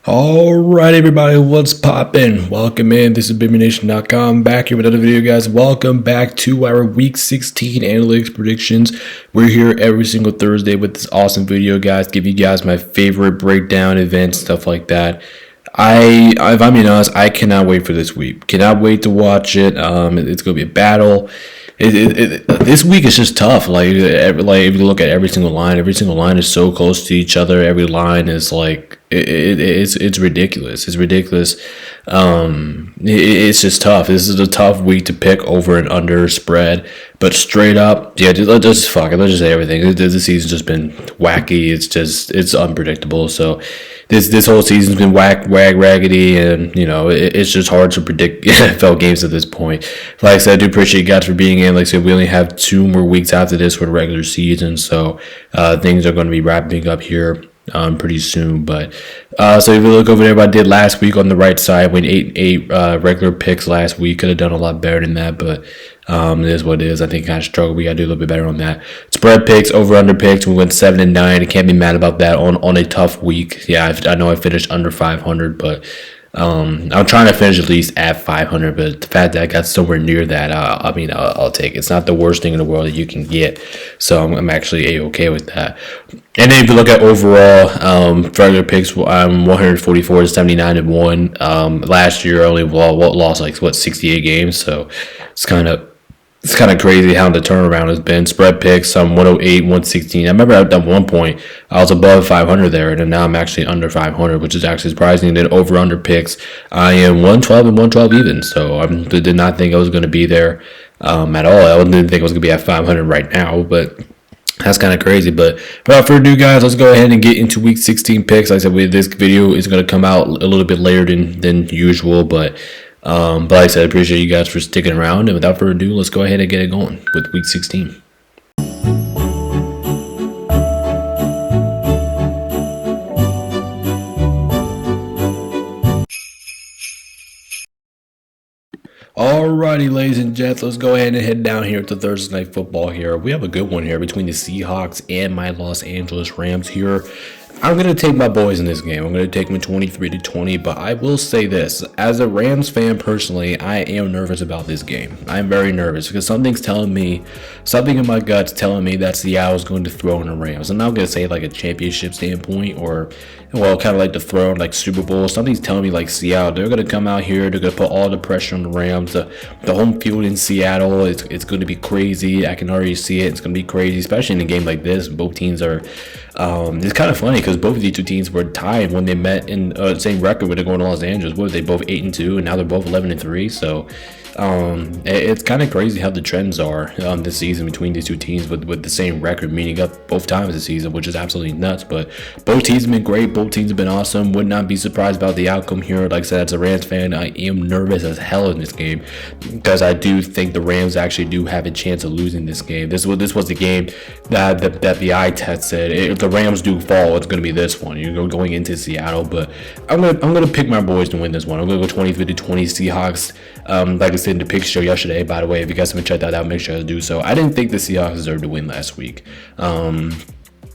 Alright everybody, what's poppin'? Welcome in, this is BigManNation.com, back here with another video guys. Welcome back to our week 16 analytics predictions. We're here every single Thursday with this awesome video guys, give you guys my favorite breakdown events, stuff like that. If I'm being honest, I cannot wait for this week. Cannot wait to watch it. It's gonna be a battle. This week is just tough. Like if you look at every single line is so close to each other. Every line is like it's ridiculous. It's ridiculous. It's just tough. This is a tough week to pick over and under spread. But straight up, yeah, just fuck it. Let's just say everything. This season's just been wacky. It's unpredictable. So this whole season's been raggedy, and it's just hard to predict NFL games at this point. Like I said, I do appreciate you guys for being in. Like I said, we only have 2 more weeks after this for the regular season, so things are going to be wrapping up here pretty soon. But so if you look over there, what I did last week on the right side, went 8-8 regular picks last week. Could have done a lot better than that, but it is what it is. I think I kind of struggled. We got to do a little bit better on that. Spread picks, over under picks. We went 7-9. I can't be mad about that on a tough week. Yeah, I know I finished under 500, but I'm trying to finish at least at 500. But the fact that I got somewhere near that, I'll take it. It's not the worst thing in the world that you can get. So I'm actually okay with that. And then if you look at overall regular picks, I'm 144 to 79 and 1. Last year I only lost 68 games. So it's kind of crazy how the turnaround has been. Spread picks, I'm 108, 116. I remember at one point I was above 500 there, and now I'm actually under 500, which is actually surprising. And then over under picks, I am 112 and 112 even. So I did not think I was going to be there at all. I didn't think I was going to be at 500 right now, but that's kind of crazy. But without further ado, guys, let's go ahead and get into week 16 picks. Like I said, this video is going to come out a little bit later than usual, but like I said, I appreciate you guys for sticking around. And without further ado, let's go ahead and get it going with week 16. Alrighty, ladies and gents, let's go ahead and head down here to Thursday Night Football here. We have a good one here between the Seahawks and my Los Angeles Rams here. I'm going to take my boys in this game. I'm going to take them 23-20, but I will say this. As a Rams fan personally, I am nervous about this game. I'm very nervous because something in my gut's telling me that Seattle's going to throw in the Rams. I'm not going to say like a championship standpoint or, well, kind of like the throne, like Super Bowl. Something's telling me like Seattle, they're going to come out here. They're going to put all the pressure on the Rams. The home field in Seattle, it's going to be crazy. I can already see it. It's going to be crazy, especially in a game like this. Both teams are, it's kind of funny because both of these 2 teams were tied when they met in the same record when they're going to Los Angeles. What were they, both 8-2, and now they're both 11-3. So it's kind of crazy how the trends are this season between these 2 teams with the same record, meeting up both times this season, which is absolutely nuts. But both teams have been great. Both teams have been awesome. Would not be surprised about the outcome here. Like I said, as a Rams fan, I am nervous as hell in this game because I do think the Rams actually do have a chance of losing this game. This was the game that the eye test said if the Rams do fall, it's going to be this one. You're going into Seattle, but I'm gonna pick my boys to win this one. I'm gonna go 23-20 Seahawks. Like I said in the pick show yesterday, by the way, if you guys haven't checked that out, make sure to do so. I didn't think the Seahawks deserved to win last week.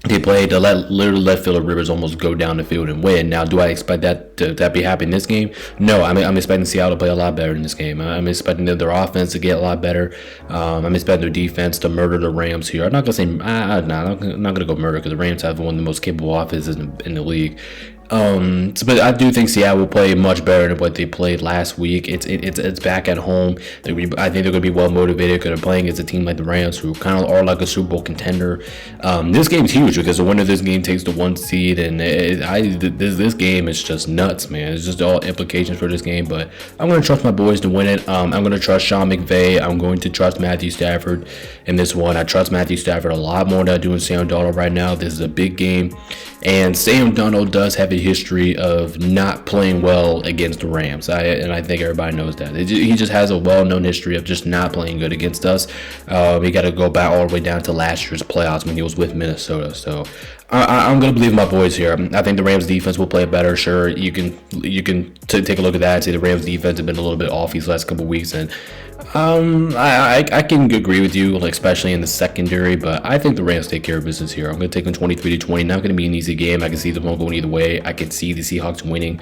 They played to literally let Phillip Rivers almost go down the field and win. Now, do I expect that to be happening in this game? No, I'm expecting Seattle to play a lot better in this game. I'm expecting their offense to get a lot better. I'm expecting their defense to murder the Rams here. I'm not gonna say I'm not gonna go murder because the Rams have one of the most capable offenses in the league. But I do think Seattle will play much better than what they played last week. It's back at home. I think they're going to be well motivated because they're playing against a team like the Rams, who kind of are like a Super Bowl contender. This game's huge because the winner of this game takes the 1 seed, and this game is just nuts, man. It's just all implications for this game. But I'm going to trust my boys to win it. I'm going to trust Sean McVay. I'm going to trust Matthew Stafford in this one. I trust Matthew Stafford a lot more than I do in Sam Darnold right now. This is a big game. And Sam Darnold does have a history of not playing well against the Rams. I think everybody knows that. He just has a well-known history of just not playing good against us. We got to go back all the way down to last year's playoffs when he was with Minnesota. So I'm gonna believe my boys here. I think the Rams defense will play better. Sure, you can take a look at that and see the Rams defense have been a little bit off these last couple of weeks, and I can agree with you, like especially in the secondary. But I think the Rams take care of business here. I'm gonna take them 23-20. Not gonna be an easy game. I can see them all going either way. I can see the Seahawks winning.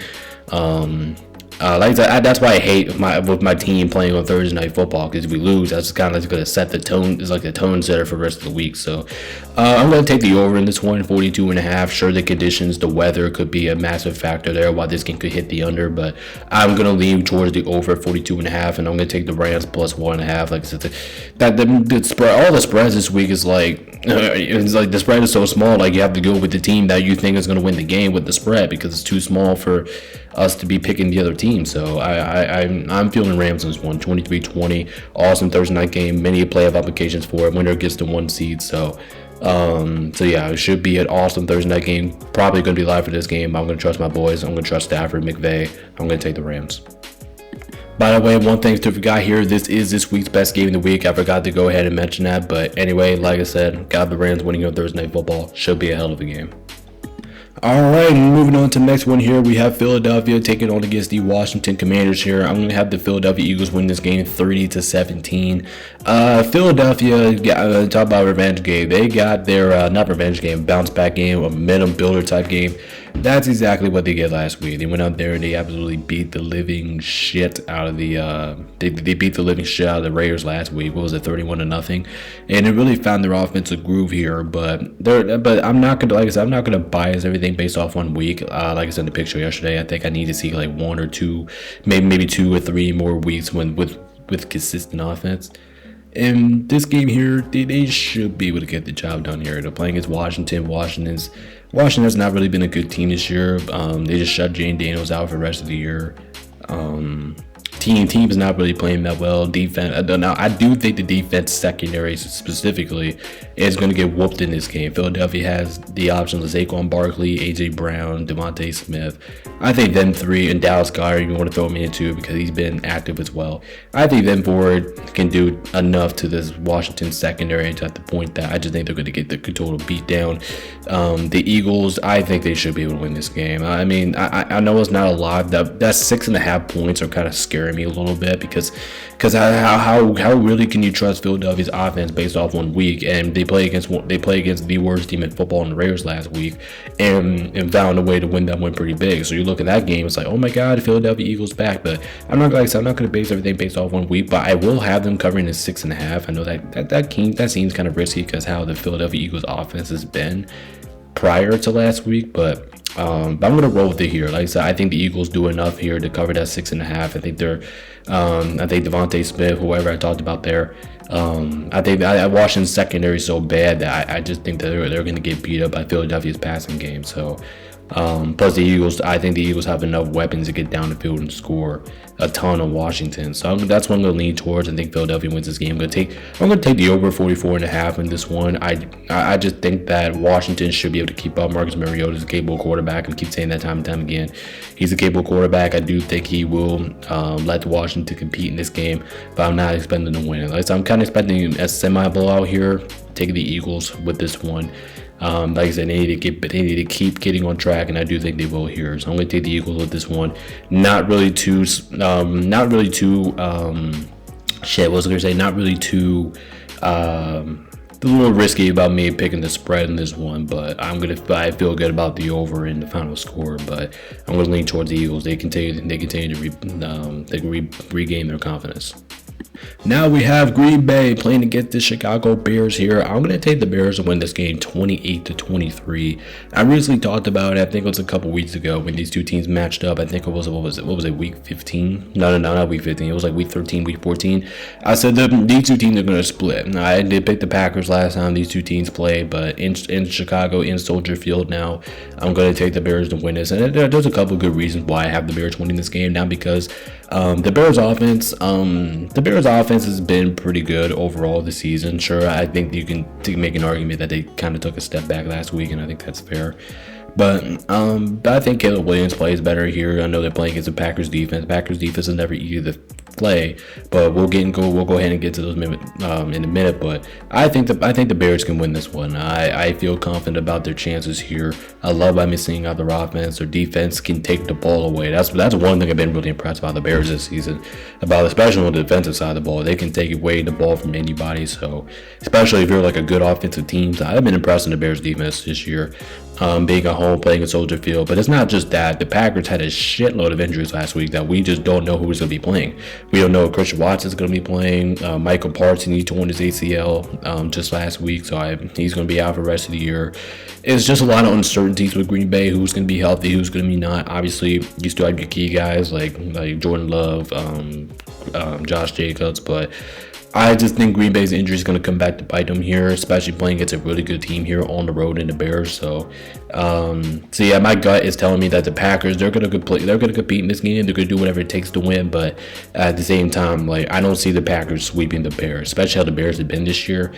Like that's why I hate with my team playing on Thursday Night Football, because if we lose, that's kind of going to set the tone. It's like the tone setter for the rest of the week. So I'm going to take the over in this one, 42.5. Sure, the conditions, the weather could be a massive factor there why this game could hit the under, but I'm going to lean towards the over 42.5, and I'm going to take the Rams plus 1.5. Like I said, the spread, all the spreads this week is like it's like the spread is so small. Like you have to go with the team that you think is going to win the game with the spread, because it's too small for us to be picking the other team. So I'm feeling Rams in this one, 23-20. Awesome Thursday night game. Many playoff applications for it. Winner gets the 1 seed. So yeah, it should be an awesome Thursday night game. Probably going to be live for this game. I'm going to trust my boys. I'm going to trust Stafford, McVay. I'm going to take the Rams. By the way, one thing to forgot here, this is this week's best game of the week. I forgot to go ahead and mention that. But anyway, like I said, got the Rams winning on Thursday Night Football. Should be a hell of a game. All right, moving on to the next one here, we have Philadelphia taking on against the Washington Commanders here. I'm going to have the Philadelphia Eagles win this game 30-17. Philadelphia, talk about revenge game. They got their, not revenge game, bounce back game, a momentum builder type game. That's exactly what they did last week. They went out there and they absolutely beat the living shit out of the they beat the living shit out of the Raiders last week. What was it, 31-0? And it really found their offensive groove here. But I'm not gonna, like I said, I'm not gonna bias everything based off 1 week. Like I said in the picture yesterday, I think I need to see like 1 or 2, maybe 2 or 3 more weeks with consistent offense. And this game here, they should be able to get the job done here. They're playing against Washington. Washington's not really been a good team this year. They just shut Jane Daniels out for the rest of the year. Team is not really playing that well. Defense. Now I do think the defense secondary specifically is going to get whooped in this game. Philadelphia has the options of Saquon Barkley, AJ Brown, Devontae Smith. I think them three, and Dallas Goedert, you want to throw him in too because he's been active as well. I think them four can do enough to this Washington secondary to the point that I just think they're going to get the total beat down. The Eagles, I think they should be able to win this game. I mean, I know it's not a lot. That 6.5 points are kind of scaring me a little bit because how really can you trust Philadelphia's offense based off 1 week? And they play against the worst team in football in the Raiders last week and found a way to win that one pretty big. So you look at that game, it's like, oh my God, Philadelphia Eagles back. But I'm not going to base everything based off 1 week, but I will have them covering the 6.5. I know that seems kind of risky because how the Philadelphia Eagles offense has been prior to last week, but I'm gonna roll with it here. Like I said, I think the Eagles do enough here to cover that 6.5. I think I think Devontae Smith, whoever I talked about there. I think Washington's secondary is so bad that I just think that they're gonna get beat up by Philadelphia's passing game. So. Plus the Eagles, I think the Eagles have enough weapons to get down the field and score a ton on Washington. So that's what I'm going to lean towards. I think Philadelphia wins this game. I'm going to take the over 44.5 in this one. I just think that Washington should be able to keep up. Marcus Mariota is a capable quarterback. I keep saying that time and time again. He's a capable quarterback. I do think he will let Washington compete in this game, but I'm not expecting them to win it. I'm kind of expecting a semi-blowout here. Taking the Eagles with this one. Like I said, they need to keep getting on track, and I do think they will here. So I'm going to take the Eagles with this one. Not really too a little risky about me picking the spread in this one, but I feel good about the over in the final score. But I'm going to lean towards the Eagles. They continue to regain their confidence. Now we have Green Bay playing against the Chicago Bears here. I'm going to take the Bears to win this game 28-23. I recently talked about it. I think it was a couple weeks ago when these two teams matched up. I think it was, what was it, week 15? No, not week 15. It was like week 13, week 14. I said these two teams are going to split. I did pick the Packers last time these two teams played, but in Chicago, in Soldier Field now, I'm going to take the Bears to win this. And there's a couple good reasons why I have the Bears winning this game. Now because the Bears offense has been pretty good overall this season. Sure, I think you can make an argument that they kind of took a step back last week, and I think that's fair. But I think Caleb Williams plays better here. I know they're playing against the Packers defense. Packers defense is never easy to play, but we'll go ahead and get to those in a minute. But I think the Bears can win this one. I feel confident about their chances here. I love by me seeing out their offense. Their defense can take the ball away. That's one thing I've been really impressed about the Bears this season, about especially on the defensive side of the ball. They can take away the ball from anybody. So especially if you're like a good offensive team, I've been impressed in the Bears defense this year. Being at home, playing at Soldier Field. But it's not just that. The Packers had a shitload of injuries last week that we just don't know who's going to be playing. We don't know if Christian Watson's going to be playing. Michael Parsons, he torn his ACL just last week, so he's going to be out for the rest of the year. It's just a lot of uncertainties with Green Bay. Who's going to be healthy, who's going to be not. Obviously, you still have your key guys like Jordan Love, Josh Jacobs, but I just think Green Bay's injury is going to come back to bite them here, especially playing against a really good team here on the road in the Bears. So yeah, my gut is telling me that the Packers, they're going to compete in this game. They're going to do whatever it takes to win. But at the same time, I don't see the Packers sweeping the Bears, especially how the Bears have been this year.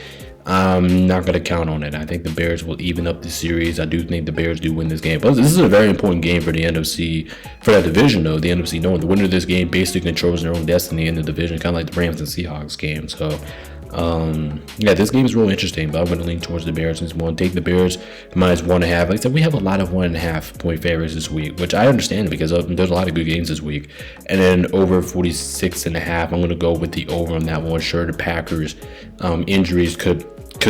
I'm not going to count on it. I think the Bears will even up the series. I do think the Bears do win this game. But this is a very important game for the NFC, for that division, though. The NFC North. The winner of this game basically controls their own destiny in the division, kind of like the Rams and Seahawks game. So, yeah, this game is really interesting, but I'm going to lean towards the Bears since we'll take the Bears minus 1.5. Like I said, we have a lot of 1.5 point favorites this week, which I understand because there's a lot of good games this week. And then over 46.5, I'm going to go with the over on that one. Sure, the Packers injuries could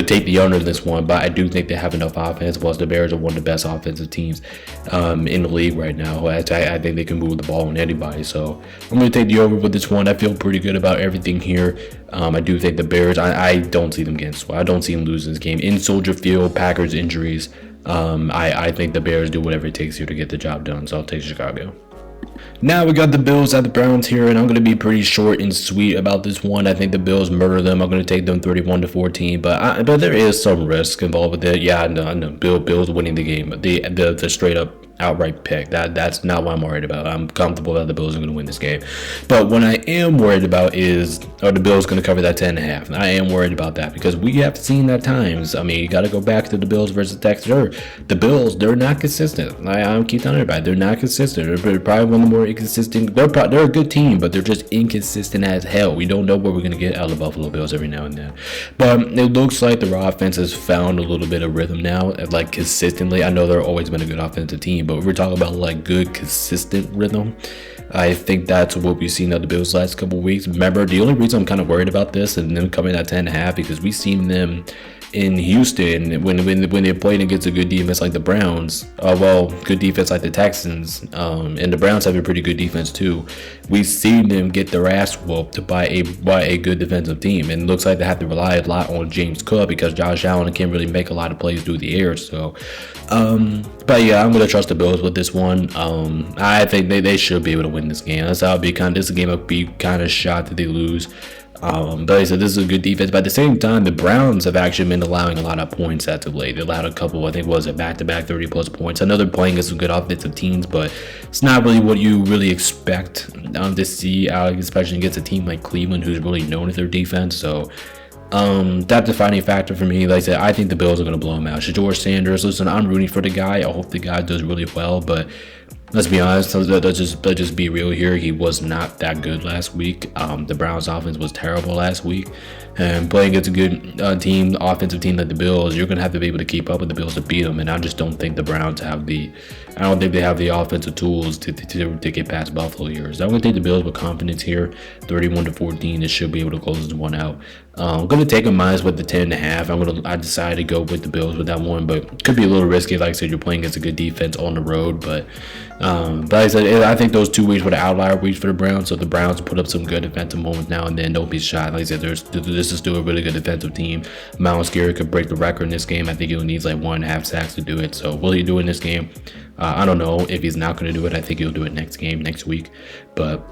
take the under in this one, but I do think they have enough offense. Plus, the Bears are one of the best offensive teams in the league right now. I think they can move the ball on anybody. So I'm going to take the over with this one. I feel pretty good about everything here. I do think the Bears, I don't see them getting swept. I don't see them losing this game. In Soldier Field, Packers injuries, I think the Bears do whatever it takes here to get the job done. So I'll take Chicago. Now we got the Bills at the Browns here, and I'm going to be pretty short and sweet about this one. I think the Bills murder them. I'm going to take them 31-14, but there is some risk involved with it. Yeah, no, Bills winning the game, but the straight up outright pick. That's not what I'm worried about. I'm comfortable that the Bills are going to win this game. But what I am worried about is, are the Bills going to cover that 10.5? I am worried about that because we have seen at times. I mean, you got to go back to the Bills versus Texans. The Bills, they're not consistent. I keep telling everybody, they're not consistent. They're probably one of the more inconsistent. They're a good team, but they're just inconsistent as hell. We don't know what we're going to get out of the Buffalo Bills every now and then. But it looks like their offense has found a little bit of rhythm now, like consistently. I know they've always been a good offensive team, but if we're talking about like good, consistent rhythm, I think that's what we've seen of the Bills last couple of weeks. Remember, the only reason I'm kind of worried about this and them coming at 10.5 because we've seen them in Houston when they're playing against a good defense like the Browns, good defense like the Texans, and the Browns have a pretty good defense too. We've seen them get their ass whooped by a good defensive team, and it looks like they have to rely a lot on James Cook because Josh Allen can't really make a lot of plays through the air. So, but yeah, I'm gonna trust the Bills with this one. I think they should be able to win this game. This game would be kind of shot that they lose. But like I said, this is a good defense. But at the same time, the Browns have actually been allowing a lot of points as of late. They allowed a couple, I think, back-to-back 30-plus points. I know they're playing against some good offensive teams, but it's not really what you really expect to see, especially against a team like Cleveland, who's really known for their defense. So that's the defining factor for me. Like I said, I think the Bills are going to blow them out. Shedeur Sanders, listen, I'm rooting for the guy. I hope the guy does really well, but let's be honest, let's just be real here. He was not that good last week. The Browns offense was terrible last week. And playing against a good offensive team like the Bills, you're going to have to be able to keep up with the Bills to beat them. And I just don't think the Browns have the offensive tools to get past Buffalo here. So I'm going to take the Bills with confidence here, 31-14. They should be able to close this one out. I'm going to take a minus with the 10.5. I decided to go with the Bills with that one, but it could be a little risky. Like I said, you're playing against a good defense on the road, but like I said, I think those 2 weeks were the outlier weeks for the Browns. So the Browns put up some good defensive moments now and then. Don't be shy. Like I said, this is still a really good defensive team. Myles Garrett could break the record in this game. I think he'll need like 1.5 sacks to do it. So will he do it in this game? I don't know if he's not going to do it. I think he'll do it next week. But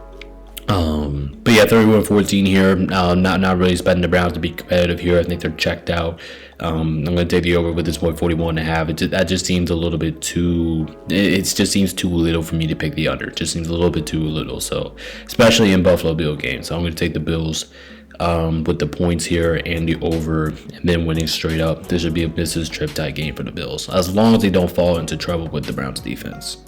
yeah, 31-14 here. Not really expecting the Browns to be competitive here. I think they're checked out. I'm going to take the over with this point, 41.5. That just seems a little bit too. It just seems too little for me to pick the under. It just seems a little bit too little. So especially in Buffalo Bill games, so I'm going to take the Bills with the points here and the over, and then winning straight up. This should be a business trip type game for the Bills, as long as they don't fall into trouble with the Browns defense.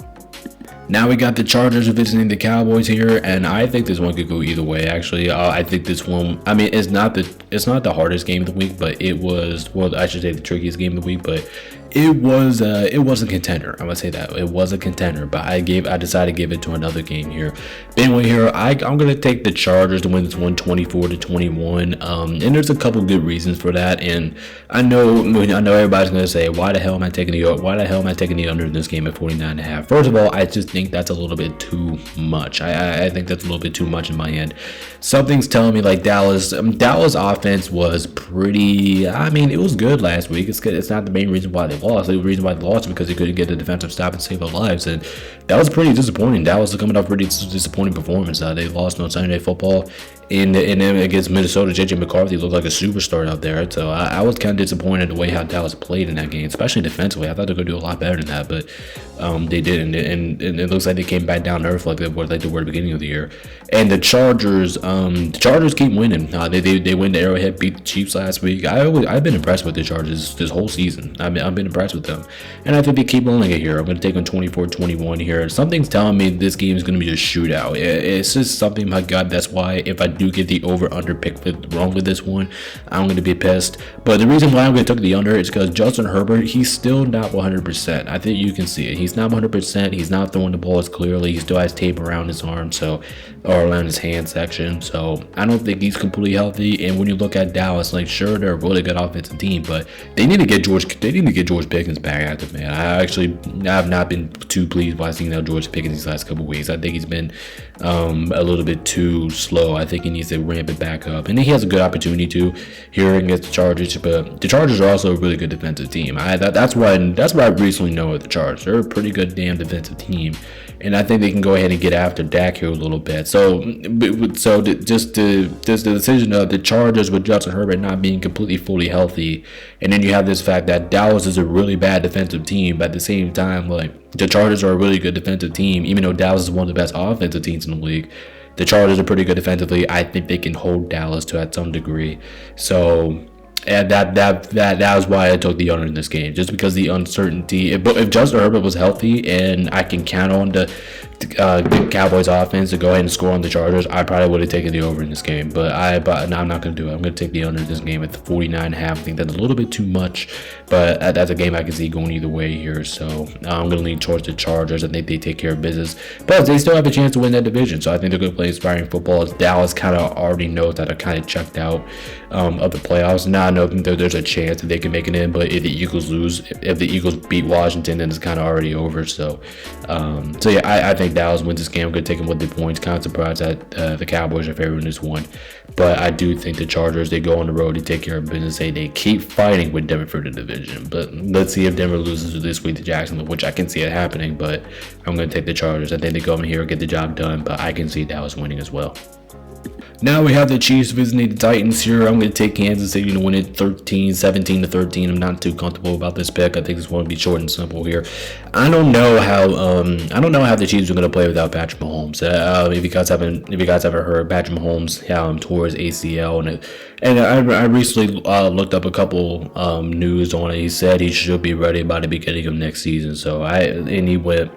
Now we got the Chargers visiting the Cowboys here, and I think this one could go either way. Actually, I think this one. I mean, it's not the hardest game of the week, but it was, well, I should say the trickiest game of the week, but it was a contender. I'm gonna say that it was a contender, but I decided to give it to another game here. Anyway, here I'm gonna take the Chargers to win this one 24-21. And there's a couple good reasons for that. And I know everybody's gonna say, why the hell am I taking the under in this game at 49.5? First of all, I just think that's a little bit too much. I think that's a little bit too much in my end. Something's telling me like Dallas offense was pretty. I mean, it was good last week. It's good. It's not the main reason why they lost. The reason why they lost is because they couldn't get a defensive stop and save their lives, and that was pretty disappointing. Dallas is coming off pretty disappointing performance. They lost on Sunday Night Football, and then against Minnesota, JJ McCarthy looked like a superstar out there. So I was kind of disappointed in the way how Dallas played in that game, especially defensively. I thought they were going to do a lot better than that, but they didn't. And it looks like they came back down to earth like they were at the beginning of the year. And the Chargers keep winning. They win the Arrowhead, beat the Chiefs last week. I've been impressed with the Chargers this whole season. I've been impressed with them, and I think they keep rolling it here. I'm going to take them 24-21 here. Something's telling me this game is going to be a shootout. It's just something. My God, that's why if I do get the over/under pick wrong with this one, I'm going to be pissed. But the reason why I'm going to take the under is because Justin Herbert, he's still not 100%. I think you can see it. He's not 100%. He's not throwing the ball as clearly. He still has tape around his arm, or around his hand section. So I don't think he's completely healthy. And when you look at Dallas, like, sure, they're a really good offensive team, but they need to get George Pickens back active, man. I have not been too pleased by seeing how George Pickens these last couple weeks. I think he's been a little bit too slow. I think he needs to ramp it back up, and he has a good opportunity to here against the Chargers. But the Chargers are also a really good defensive team. That's what I recently know of the Chargers. They're a pretty good damn defensive team, and I think they can go ahead and get after Dak here a little bit. So just the decision of the Chargers with Justin Herbert not being completely fully healthy, and then you have this fact that Dallas is a really bad defensive team, but at the same time, like, the Chargers are a really good defensive team, even though Dallas is one of the best offensive teams in the league. The Chargers are pretty good defensively. I think they can hold Dallas to at some degree. So, and that was why I took the under in this game, just because the uncertainty. If Justin Herbert was healthy and I can count on the Cowboys offense to go ahead and score on the Chargers, I probably would have taken the over in this game. But no, I'm not going to do it. I'm going to take the under in this game at the 49.5. I think that's a little bit too much, but that's a game I can see going either way here. So I'm going to lean towards the Chargers. I think they take care of business, but they still have a chance to win that division. So I think they're going to play inspiring football. As Dallas kind of already knows that they're kind of checked out of the playoffs. Now I know there's a chance that they can make it in, but if the Eagles lose, if the Eagles beat Washington, then it's kind of already over. So yeah, I think Dallas wins this game. I'm going to take them with the points. Kind of surprised that the Cowboys are favoring this one, but I do think the Chargers, they go on the road, they take care of business, they keep fighting with Denver for the division. But let's see if Denver loses this week to Jacksonville, which I can see it happening, but I'm going to take the Chargers. I think they go in here and get the job done, but I can see Dallas winning as well. Now we have the Chiefs visiting the Titans here. I'm going to take Kansas City to win it 17-13. I'm not too comfortable about this pick. I think this one will be short and simple here. I don't know how the Chiefs are going to play without Patrick Mahomes. If you guys haven't heard, Patrick Mahomes tore his ACL, and I recently looked up a couple news on it. He said he should be ready by the beginning of next season. And he went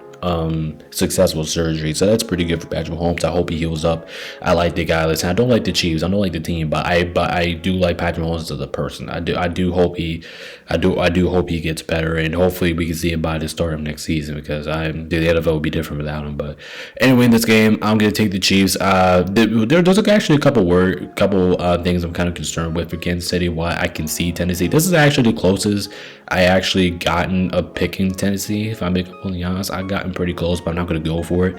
successful surgery, so that's pretty good for Patrick Mahomes. I hope he heals up. I like the guy. Listen, I don't like the Chiefs, I don't like the team, but I do like Patrick Mahomes as a person. I do hope he gets better, and hopefully we can see him by the start of next season, because the NFL will be different without him. But anyway, in this game, I'm gonna take the Chiefs. There's actually a couple things I'm kind of concerned with for Kansas City. Why I can see Tennessee. This is actually the closest I actually gotten a pick in Tennessee. If I'm being completely honest, I've gotten pretty close, but I'm not going to go for it.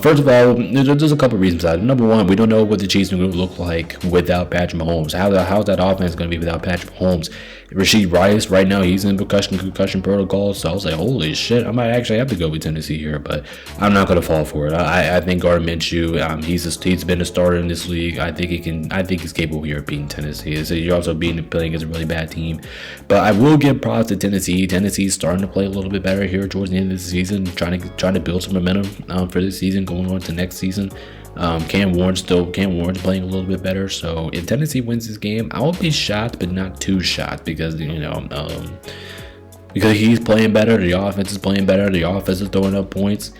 First of all, there's a couple reasons. Number one, we don't know what the Chiefs are going to look like without Patrick Mahomes. How's that offense going to be without Patrick Mahomes? Rashid Rice, right now, he's in concussion protocol, so I was like, holy shit, I might actually have to go with Tennessee here, but I'm not going to fall for it. I think Gardner Minshew, he's been a starter in this league. I think he's capable here of beating Tennessee. So you're also playing against a really bad team, but I will give props to Tennessee. Tennessee's starting to play a little bit better here towards the end of the season, trying to build some momentum for this season, going on to next season. Cam Warren's playing a little bit better. So if Tennessee wins this game, I will be shocked, but not too shocked because because he's playing better, the offense is playing better, the offense is throwing up points.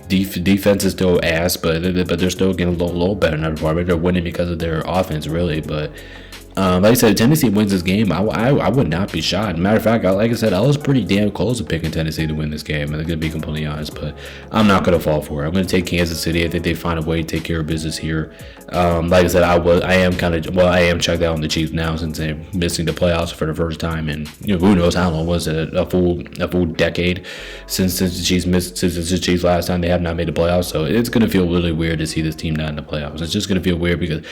Defense is still ass, but they're still getting a little better in that department. They're winning because of their offense, really. But like I said, if Tennessee wins this game, I would not be shocked. Matter of fact, like I said, I was pretty damn close to picking Tennessee to win this game. I'm gonna be completely honest, but I'm not gonna fall for it. I'm gonna take Kansas City. I think they find a way to take care of business here. Like I said, I am checked out on the Chiefs now since they're missing the playoffs for the first time, and who knows how long was it? A full decade since the Chiefs last time they have not made the playoffs. So it's gonna feel really weird to see this team not in the playoffs. It's just gonna feel weird because,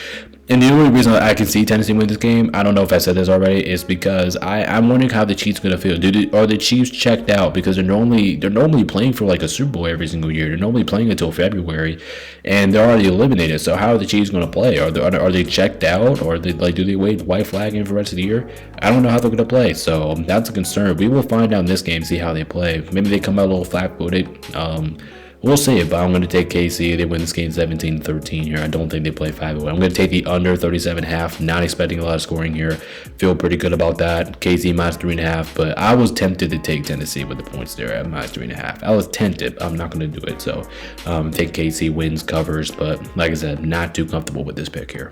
and the only reason I can see Tennessee win this game, I don't know if I said this already, is because I'm wondering how the Chiefs gonna feel. Are the Chiefs checked out because they're normally playing for like a Super Bowl every single year. They're normally playing until February, and they're already eliminated. So how are the Chiefs gonna play? Are they checked out, or do they wait white flagging for the rest of the year? I don't know how they're gonna play. So that's a concern. We will find out in this game, see how they play. Maybe they come out a little flat-footed. We'll see it, but I'm going to take KC. They win this game 17-13 here. I don't think they play 5-0. I'm going to take the under 37.5. Not expecting a lot of scoring here. Feel pretty good about that. KC minus 3.5, but I was tempted to take Tennessee with the points there at minus 3.5. I was tempted. I'm not going to do it. So take KC, wins, covers, but like I said, not too comfortable with this pick here.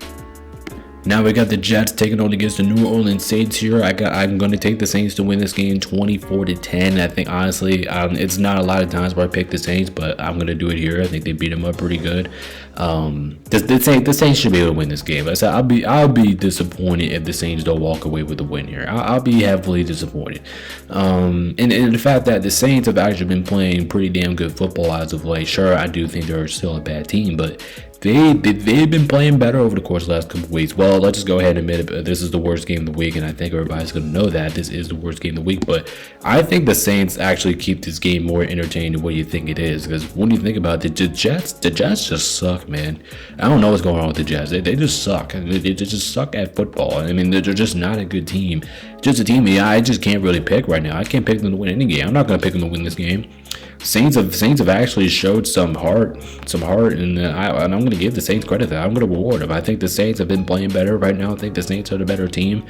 Now we got the Jets taking on against the New Orleans Saints here. I'm going to take the Saints to win this game 24-10. I think honestly, it's not a lot of times where I pick the Saints, but I'm going to do it here. I think they beat them up pretty good. The Saints should be able to win this game. I said I'll be disappointed if the Saints don't walk away with the win here. I'll be heavily disappointed. And the fact that the Saints have actually been playing pretty damn good football as of late. Sure, I do think they're still a bad team, but they've been playing better over the course of the last couple of weeks. Well, let's just go ahead and admit it. This is the worst game of the week, and I think everybody's going to know that this is the worst game of the week. But I think the Saints actually keep this game more entertaining than what you think it is. Because when you think about it, the Jets just suck, man. I don't know what's going on with the Jets. They just suck. They just suck at football. I mean, they're just not a good team. Just a team I just can't really pick right now. I can't pick them to win any game. I'm not going to pick them to win this game. Saints have actually showed some heart, and I'm going to give the Saints credit that I'm going to reward them. I think the Saints have been playing better right now. I think the Saints are the better team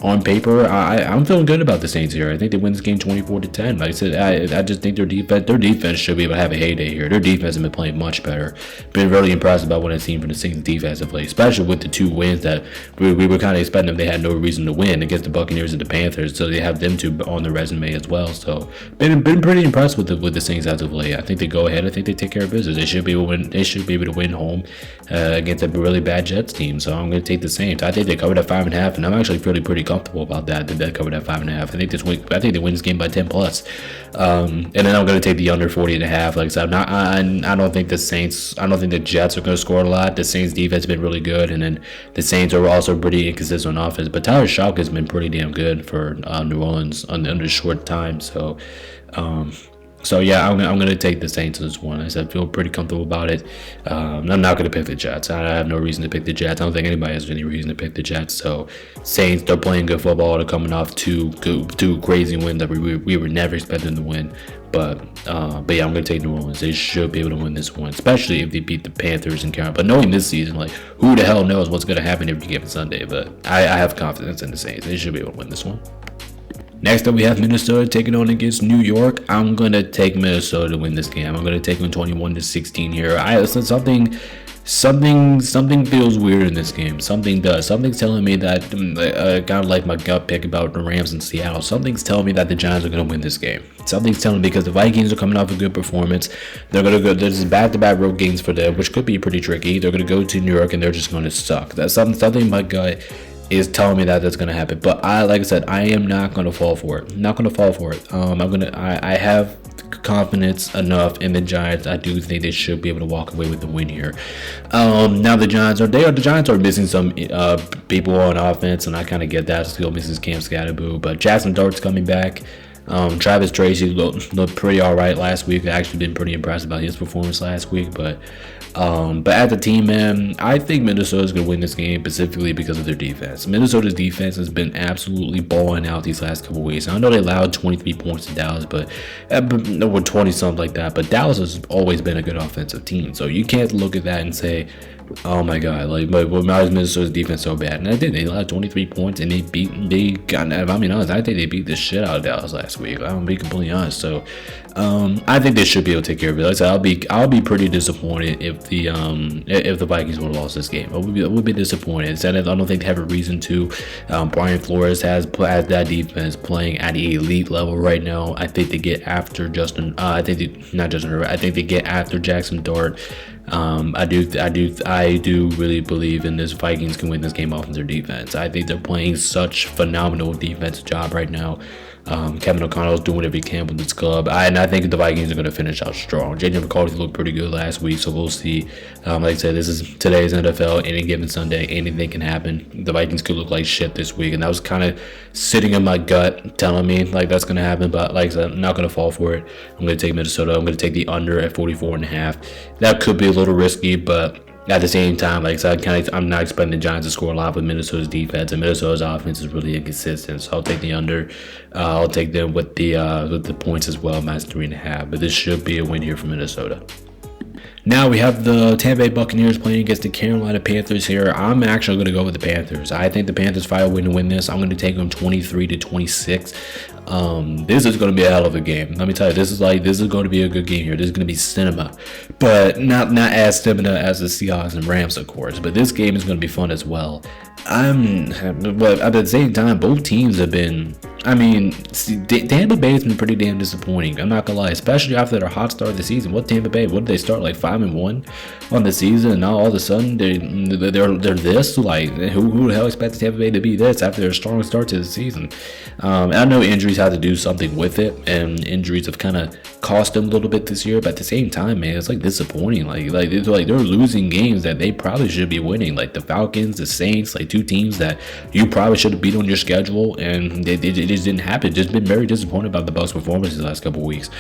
on paper. I'm feeling good about the Saints here. I think they win this game 24-10. Like I said, I just think their defense should be able to have a heyday here. Their defense has been playing much better. Been really impressed about what I've seen from the Saints defensively, especially with the two wins that we were kind of expecting them. They had no reason to win against the Buccaneers and the Panthers, so they have them two on the resume as well. So been pretty impressed with the Saints as of late. I think they go ahead. I think they take care of business. They should be able to win. They should be able to win home against a really bad Jets team. So I'm going to take the Saints. I think they covered at 5.5, and I'm actually pretty comfortable about that. They covered at 5.5. I think they win this game by 10+. And then I'm going to take the under 40.5. Like I said, I don't think the Saints. I don't think the Jets are going to score a lot. The Saints defense has been really good, and then the Saints are also pretty inconsistent on offense. But Tyler Shough has been pretty damn good for New Orleans under short time. So yeah, I'm going to take the Saints in this one. I said I feel pretty comfortable about it. I'm not going to pick the Jets. I have no reason to pick the Jets. I don't think anybody has any reason to pick the Jets. So Saints, they're playing good football. They're coming off two crazy wins that we were never expecting to win. But yeah, I'm going to take New Orleans. They should be able to win this one, especially if they beat the Panthers and Carolina. But knowing this season, like, who the hell knows what's going to happen every given Sunday. But I have confidence in the Saints. They should be able to win this one. Next up, we have Minnesota taking on against New York. I'm going to take Minnesota to win this game. I'm going to take them 21-16 here. Something feels weird in this game. Something does. Something's telling me that, kind of like my gut pick about the Rams in Seattle, something's telling me that the Giants are going to win this game. Something's telling me because the Vikings are coming off a good performance. They're going to go, there's back-to-back road games for them, which could be pretty tricky. They're going to go to New York and they're just going to suck. That's something my gut is telling me that that's going to happen. But like I said, I am not going to fall for it. Not going to fall for it. I have confidence enough in the Giants. I do think they should be able to walk away with the win here. Now the Giants are missing some people on offense, and I kind of get that. Still missing Cam Skattebo, but Jackson Dart's coming back. Travis Tracy looked pretty all right last week. I actually been pretty impressed about his performance last week, but as a team, man, I think Minnesota's going to win this game specifically because of their defense. Minnesota's defense has been absolutely balling out these last couple weeks. I know they allowed 23 points to Dallas, but over 20 something like that. But Dallas has always been a good offensive team, so you can't look at that and say, oh my god, like, but why is Minnesota's defense so bad? And I think they allowed 23 points, and if I'm being honest, I think they beat the shit out of Dallas last week. I'm gonna be completely honest. So I think they should be able to take care of it. Like I said, I'll be pretty disappointed if the Vikings would have lost this game. I would be disappointed. I don't think they have a reason to. Brian Flores has that defense playing at the elite level right now. I think they get after I think they get after Jackson Dart. I do really believe in this Vikings can win this game off of their defense. I think they're playing such phenomenal defensive job right now. Kevin O'Connell's doing whatever he can with this club, and I think the Vikings are going to finish out strong. J.J. McCarthy looked pretty good last week, so we'll see. Like I said, this is today's NFL. Any given Sunday, anything can happen. The Vikings could look like shit this week, and that was kind of sitting in my gut telling me like that's going to happen. But like I said, I'm not going to fall for it. I'm going to take Minnesota. I'm going to take the under at 44.5. That could be a little risky, but at the same time, like I said, I'm not expecting the Giants to score a lot with Minnesota's defense, and Minnesota's offense is really inconsistent. So I'll take the under. I'll take them with the points as well, minus 3.5. But this should be a win here for Minnesota. Now we have the Tampa Bay Buccaneers playing against the Carolina Panthers here. I'm actually going to go with the Panthers. I think the Panthers find a way to win this. I'm going to take them 23-26. This is going to be a hell of a game. Let me tell you, this is going to be a good game here. This is going to be cinema, but not as cinema as the Seahawks and Rams, of course. But this game is going to be fun as well. But at the same time, both teams have been. Tampa Bay has been pretty damn disappointing. I'm not gonna lie, especially after their hot start of the season. What did they start like 5-1 on the season, and now all of a sudden they're this? Like, who the hell expected Tampa Bay to be this after their strong start to the season? I know injuries had to do something with it, and injuries have kind of cost them a little bit this year. But at the same time, man, it's like disappointing. Like they're losing games that they probably should be winning. Like the Falcons, the Saints, like two teams that you probably should have beat on your schedule, and they just didn't happen. Just been very disappointed about the Bucs' performance the last couple of weeks.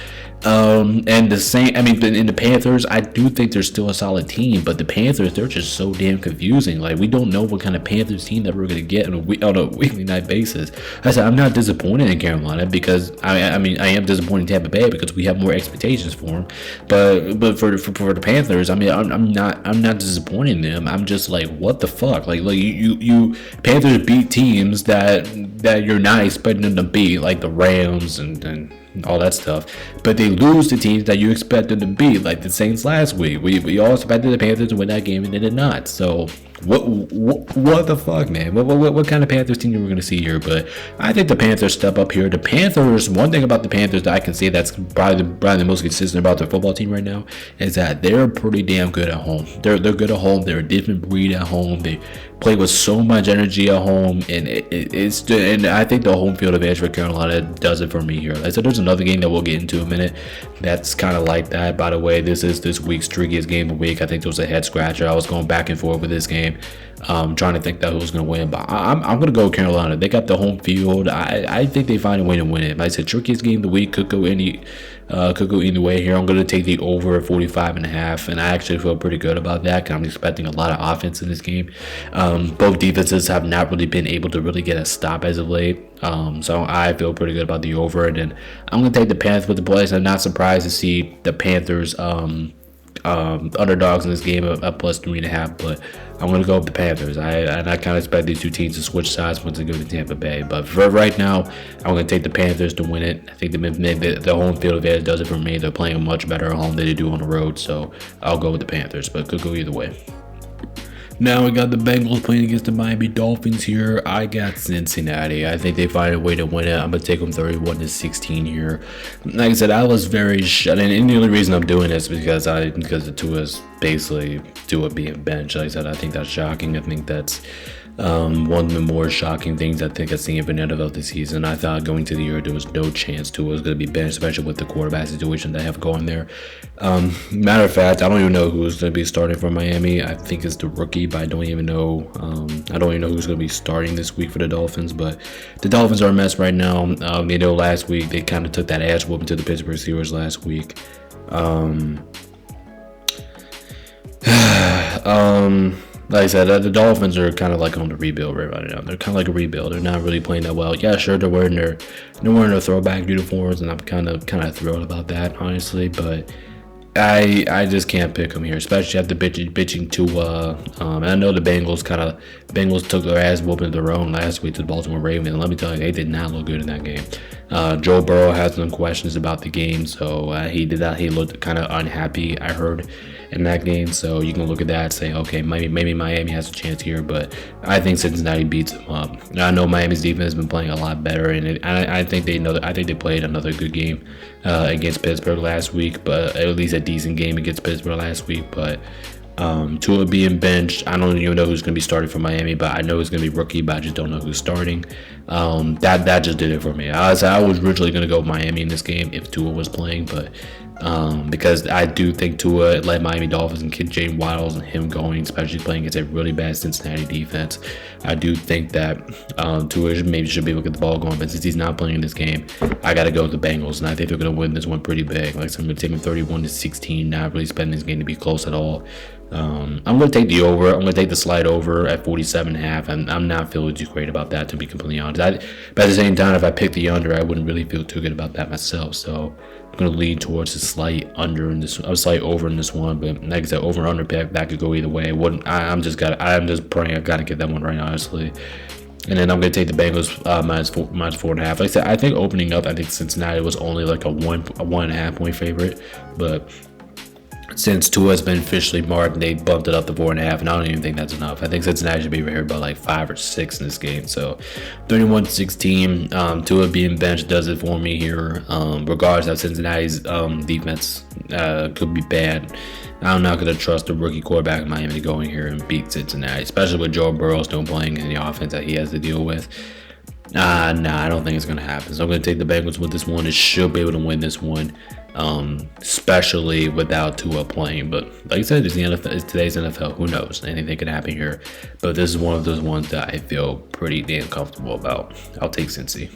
And the same, in the Panthers, I do think they're still a solid team, but the Panthers, they're just so damn confusing. Like, we don't know what kind of Panthers team that we're going to get on a weekly night basis. I said, I'm not disappointed in Carolina because, I am disappointed in Tampa Bay because we have more expectations for them. But for the Panthers, I'm not disappointing them. I'm just like, what the fuck? Like you Panthers beat teams that you're not expecting them to beat, like the Rams and all that stuff, but they lose to teams that you expect them to beat, like the Saints last week. We all expected the Panthers to win that game, and they did not. So what the fuck, man? What kind of Panthers team are we going to see here? But I think the Panthers step up here. The Panthers, one thing about the Panthers that I can say that's probably the most consistent about their football team right now is that they're pretty damn good at home. They're good at home. They're a different breed at home. They play with so much energy at home, and and I think the home field advantage for Carolina does it for me here. Like I said, there's another game that we'll get into in a minute that's kind of like that. By the way, this is this week's trickiest game of the week. I think there was a head scratcher. I was going back and forth with this game, trying to think that who's going to win, but I'm going to go Carolina. They got the home field. I think they find a way to win it. Like I said, trickiest game of the week, could go either way here. I'm going to take the over at 45.5, and I actually feel pretty good about that because I'm expecting a lot of offense in this game. Both defenses have not really been able to really get a stop as of late, so I feel pretty good about the over, and then I'm going to take the Panthers with the points. I'm not surprised to see the Panthers underdogs in this game at plus 3.5, but I'm going to go with the Panthers. I kind of expect these two teams to switch sides once they go to Tampa Bay, but for right now, I'm going to take the Panthers to win it. I think the home field advantage does it for me. They're playing much better at home than they do on the road, so I'll go with the Panthers, but it could go either way. Now we got the Bengals playing against the Miami Dolphins here. I got Cincinnati. I think they find a way to win it. I'm going to take them 31-16 here. Like I said, I was very shut in. And the only reason I'm doing this is because the Tua's basically Tua being benched. Like I said, I think that's shocking. I think that's One of the more shocking things I think I've seen in the NFL this season. I thought going to the year there was no chance Tua was going to be benched, especially with the quarterback situation they have going there. Matter of fact, I don't even know who's going to be starting for Miami. I think it's the rookie, but I don't even know. I don't even know who's going to be starting this week for the Dolphins. But the Dolphins are a mess right now. You know, last week they kind of took that ass whooping to the Pittsburgh Steelers last week. Like I said, the Dolphins are kind of like on the rebuild right now. They're kind of like a rebuild. They're not really playing that well. Yeah, sure, they're wearing their throwback uniforms, and I'm kind of thrilled about that, honestly. But I just can't pick them here, especially after bitching to and I know the Bengals took their ass whooping of their own last week to the Baltimore Ravens, and let me tell you, they did not look good in that game. Joe Burrow has some questions about the game, so he looked kind of unhappy, I heard, in that game. So you can look at that and say, okay, maybe Miami has a chance here, but I think Cincinnati beats them up. I know Miami's defense has been playing a lot better, and I think they played another good game against Pittsburgh last week, but at least a decent game against Pittsburgh last week. But Tua being benched, I don't even know who's going to be starting for Miami, but I know it's going to be rookie, but I just don't know who's starting. That just did it for me. I was originally going to go Miami in this game if Tua was playing, but because I do think Tua led Miami Dolphins and Kid Jane Waddles and him going, especially playing against a really bad Cincinnati defense. I do think that Tua maybe should be able to get the ball going, but since he's not playing in this game, I got to go with the Bengals, and I think they're going to win this one pretty big. Like, so I'm going to take them 31-16, not really expecting this game to be close at all. I'm going to take the over. I'm going to take the slide over at 47.5, and I'm not feeling too great about that, to be completely honest. But at the same time, if I pick the under, I wouldn't really feel too good about that myself. So I'm going to lean towards a slight over in this one. But like I said, over and under pick, that could go either way. I'm just praying I got to get that one right, honestly. And then I'm going to take the Bengals minus 4.5. Like I said, I think opening up, I think Cincinnati was only like a 1.5 point favorite, but since Tua has been officially marked, they bumped it up to 4.5, and I don't even think that's enough. I think Cincinnati should be right here by like 5 or 6 in this game. So 31-16, Tua being benched does it for me here. Regardless of Cincinnati's defense could be bad, I'm not going to trust the rookie quarterback in Miami to go in here and beat Cincinnati, especially with Joe Burrow still playing in the offense that he has to deal with. I don't think it's going to happen. So I'm going to take the Bengals with this one. It should be able to win this one, especially without Tua playing. But like I said, it's today's NFL. Who knows? Anything could happen here. But this is one of those ones that I feel pretty damn comfortable about. I'll take Cincy.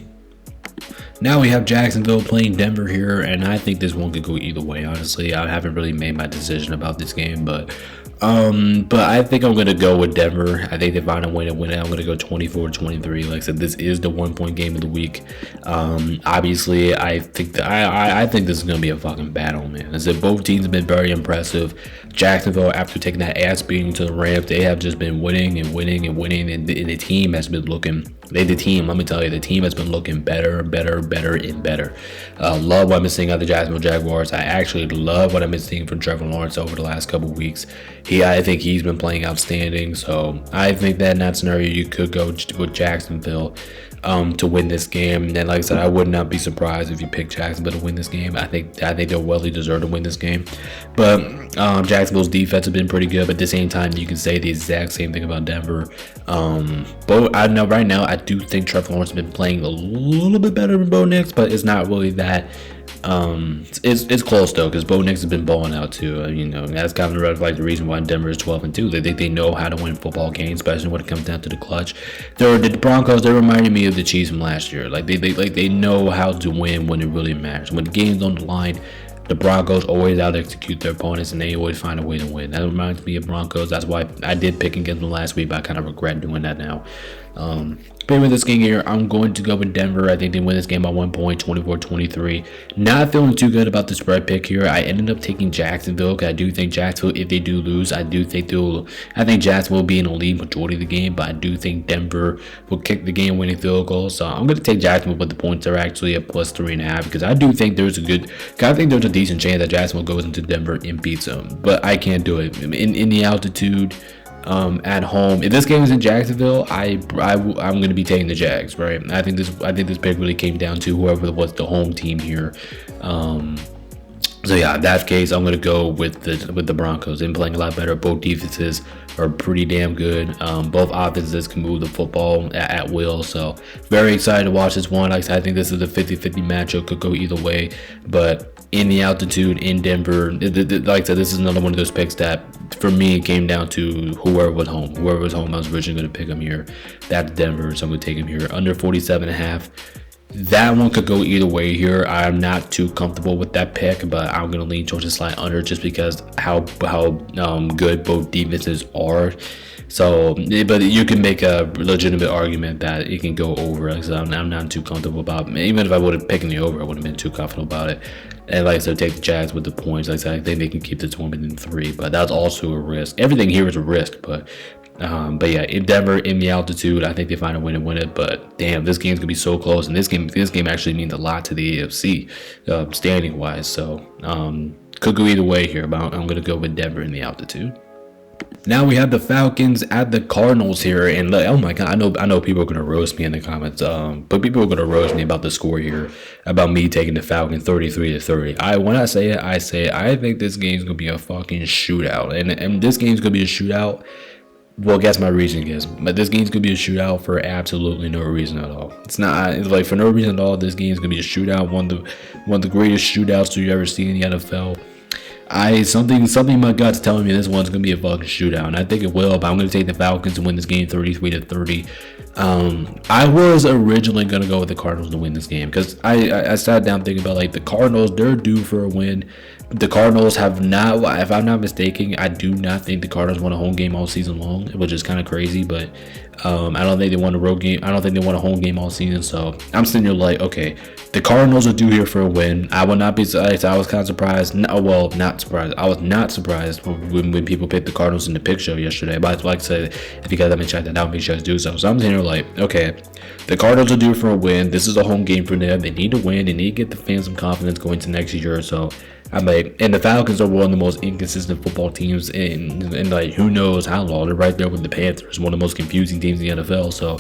Now we have Jacksonville playing Denver here, and I think this one could go either way, honestly. I haven't really made my decision about this game, but I think I'm going to go with Denver. I think they find a way to win it. I'm going to go 24-23. Like I said, this is the 1 point game of the week. Obviously, I think this is going to be a fucking battle, man. I said both teams have been very impressive. Jacksonville, after taking that ass beating to the Rams, they have just been winning, and the team has been looking. Let me tell you, the team has been looking better and better. Love what I've been seeing out of the Jacksonville Jaguars. I actually love what I've been seeing from Trevor Lawrence over the last couple of weeks. I think he's been playing outstanding. So I think that in that scenario, you could go with Jacksonville to win this game. And like I said, I would not be surprised if you pick Jacksonville to win this game. I think they'll well deserve to win this game. But Jacksonville's defense has been pretty good. But at the same time, you can say the exact same thing about Denver. But I know right now, I do think Trevor Lawrence has been playing a little bit better than Bo Nix, but it's not really that. It's close though, because Bo Nix has been balling out too. That's kind of the reason why Denver is 12-2. They think they know how to win football games, especially when it comes down to the clutch. The Broncos, they reminded me of the Chiefs from last year. They know how to win when it really matters. When the game's on the line, the Broncos always out-execute their opponents, and they always find a way to win. That reminds me of Broncos. That's why I did pick against them last week, but I kind of regret doing that now. But with this game here, I'm going to go with Denver. I think they win this game by 1 point, 24-23. Not feeling too good about the spread pick here. I ended up taking Jacksonville because I do think Jacksonville, if they do lose, I think Jacksonville will be in the lead majority of the game, but I do think Denver will kick the game-winning field goal. So I'm going to take Jacksonville, but the points are actually at plus 3.5 because I do think there's a decent chance that Jacksonville goes into Denver and beats them, but I can't do it in the altitude. At home, if this game is in Jacksonville, I'm going to be taking the Jags, right? I think this pick really came down to whoever was the home team here. So So yeah, in that case, I'm gonna go with the Broncos. They're playing a lot better. Both defenses are pretty damn good. Both offenses can move the football at will. So very excited to watch this one. Like I said, I think this is a 50-50 matchup. Could go either way. But in the altitude in Denver, like I said, this is another one of those picks that for me came down to whoever was home. Whoever was home, I was originally gonna pick him here. That's Denver, so I'm gonna take him here under 47.5. That one could go either way here. I'm not too comfortable with that pick, but I'm gonna lean towards the slide under just because how good both defenses are. So, but you can make a legitimate argument that it can go over. Like, so I'm not too comfortable about it. Even if I would have picked the over, I wouldn't have been too comfortable about it. And like I said, take the Jags with the points. Like I said, I think they can keep this one within 3, but that's also a risk. Everything here is a risk, but yeah, in Denver, in the altitude, I think they find a way to win it. But damn, this game's gonna be so close, and this game actually means a lot to the AFC standing wise. So could go either way here, but I'm gonna go with Denver in the altitude. Now we have the Falcons at the Cardinals here, and oh my god, I know people are gonna roast me in the comments, but people are gonna roast me about the score here, about me taking the Falcons 33-30. When I say it, I think this game's gonna be a fucking shootout, and this game's gonna be a shootout. Well, guess my reasoning is, but this game's gonna be a shootout for absolutely no reason at all. It's like for no reason at all. This game's gonna be a shootout, one of the greatest shootouts you ever see in the NFL. Something in my gut's telling me this one's gonna be a fucking shootout, and I think it will. But I'm gonna take the Falcons to win this game 33-30. I was originally gonna go with the Cardinals to win this game because I sat down thinking about like the Cardinals. They're due for a win. The Cardinals have not, if I'm not mistaken, I do not think the Cardinals won a home game all season long, which is kind of crazy. But I don't think they won a road game. I don't think they won a home game all season. So I'm sitting here like, okay, the Cardinals are due here for a win. I would not be. I was kind of surprised. Well, not surprised. I was not surprised when people picked the Cardinals in the pick show yesterday. But like I said, if you guys haven't checked that out, make sure you guys do so. So I'm sitting here like, okay, the Cardinals are due for a win. This is a home game for them. They need to win. They need to get the fans some confidence going to next year or so. I'm like, and the Falcons are one of the most inconsistent football teams in like who knows how long. They're right there with the Panthers, one of the most confusing teams in the NFL. So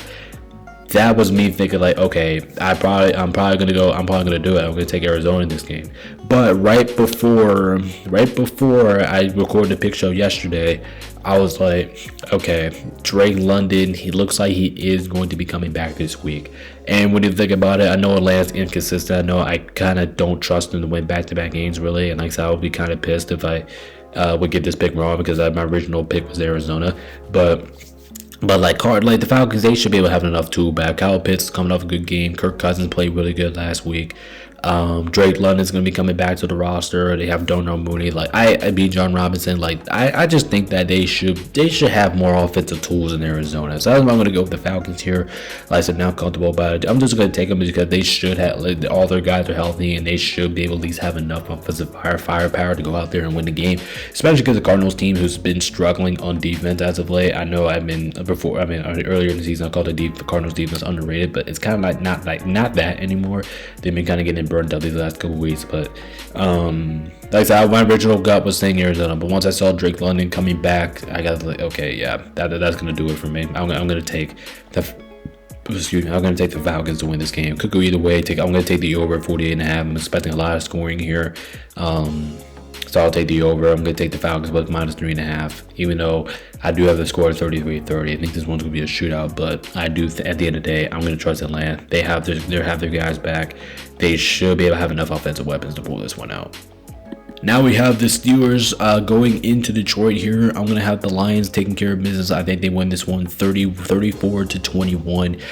that was me thinking like, okay, I'm probably gonna do it. I'm gonna take Arizona in this game. But right before I recorded the pick show yesterday, I was like, okay, Drake London, he looks like he is going to be coming back this week. And when you think about it, I know Atlanta's inconsistent. I know I kind of don't trust him to win back-to-back games, really. And like I said, I would be kind of pissed if I would get this pick wrong because my original pick was Arizona. But like the Falcons, they should be able to have enough tool back. Kyle Pitts is coming off a good game. Kirk Cousins played really good last week. Drake London's gonna be coming back to the roster. They have Darnell Mooney. Like I beat John Robinson. Like I just think that they should have more offensive tools in Arizona. So that's why I'm gonna go with the Falcons here. Like I said, now comfortable about it. I'm just gonna take them because they should have all their guys are healthy and they should be able to at least have enough offensive firepower to go out there and win the game. Especially because the Cardinals team who's been struggling on defense as of late. I know earlier in the season I called the Cardinals defense underrated, but it's kind of like not that anymore. They've been kind of getting burned up these last couple weeks, but like I said, my original gut was saying Arizona, but once I saw Drake London coming back, I got like, okay, yeah, that's gonna do it for me. I'm gonna take the Falcons to win this game. Could go either way. I'm gonna take the over at 48.5. I'm expecting a lot of scoring here. So I'll take the over. I'm going to take the Falcons with minus 3.5, even though I do have the score 33-30. I think this one's going to be a shootout, but I do, at the end of the day, I'm going to trust Atlanta. They have their guys back. They should be able to have enough offensive weapons to pull this one out. Now we have the Steelers going into Detroit here. I'm going to have the Lions taking care of business. I think they win this one 34-21.